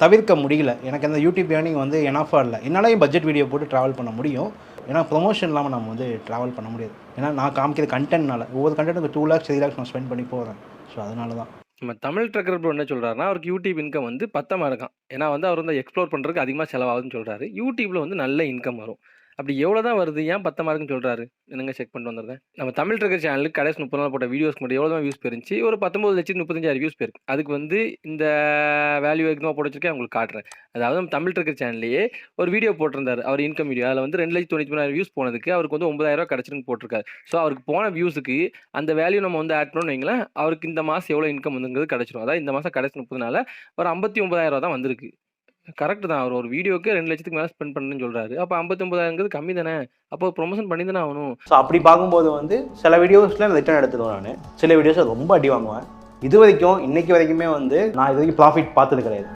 தவிர்க்க முடியல. எனக்கு அந்த யூடியூப் ஏர்னிங் வந்து எனஃபாக இல்லை. என்னாலையும் பட்ஜெட் வீடியோ போட்டு ட்ராவல் பண்ண முடியும். ஏன்னா ப்ரொமோஷன் இல்லாமல் நம்ம வந்து ட்ராவல் பண்ண முடியாது. ஏன்னா நான் காமிக்கிற கண்டென்ட்னால ஒவ்வொரு கண்டென்ட்டுக்கு 2 lakhs 3 lakhs நான் ஸ்பெண்ட் பண்ணி போகிறேன். ஸோ அதனால தான். நம்ம தமிழ் ட்ரக்கர் ப்ரோ என்ன சொல்றாருன்னா, அவருக்கு யூடியூப் இன்கம் வந்து பத்தாம இருக்காம். ஏன்னா வந்து அவர் வந்து எக்ஸ்ப்ளோர் பண்றதுக்கு அதிகமா செலவாகுதுன்னு சொல்றாரு. யூடியூப்ல வந்து நல்ல இன்கம் வரும். அப்படி எவ்வளோ தான் வருது? ஏன் பத்தாம இருக்குன்னு சொல்றாரு? என்னங்க செக் பண்ணிட்டு வந்துடுறேன். நம்ம தமிழ் ட்ரக்கர் சேனலுக்கு கடைசி 30 நாள் போட்ட வீடியோஸ்க்கு மட்டும் எவ்வளோ தான் வியூஸ் போயிருந்துச்சு? ஒரு 19,35,000 வியூஸ் போயிருக்கு. அதுக்கு வந்து இந்த வேல்யூ எதுக்குமா போட்டு வச்சிருக்கேன் உங்களுக்கு காட்டுறேன். அதாவது நம்ம தமிழ் ட்ரக்கர் சேனல்லயே ஒரு வீடியோ போட்டிருந்தாரு. அவர் இன்கம் வீடியோ. அதில வந்து 2,93,000 வியூஸ் போனதுக்கு அவருக்கு வந்து ரூ. 9,000 கிடைச்சிருக்குன்னு போட்டிருக்காரு. ஸோ அவருக்கு போன வியூஸுக்கு அந்த வேல்யூ நம்ம வந்து ஆட் பண்ணோம்னு வைங்களேன், அவருக்கு இந்த மாசம் எவ்வளோ இன்கம் வந்துங்கிறது கிடைச்சிரும். அதாவது இந்த மாசம் கடைசி 30 நாள்ல ஒரு ரூ. 59,000 தான் வந்திருக்கு. கரெக்ட் தான். அவர் ஒரு வீடியோக்கு 2,00,000க்கு மேல ஸ்பெண்ட் பண்ணணும்னு சொல்றாரு. அப்ப 59,000ங்கிறது கம்மி தானே! அப்போ ப்ரமோஷன் பண்ணி தானே ஆகணும். ஸோ அப்படி பார்க்கும்போது வந்து சில வீடியோஸில் ரிட்டர்ன் எடுத்துடுவேன் நான். சில வீடியோஸில் ரொம்ப அடி வாங்குவேன். இது வரைக்கும் இன்னைக்கு வரைக்குமே வந்து நான் இது வரைக்கும் ப்ராஃபிட் பார்த்தது கிடையாது.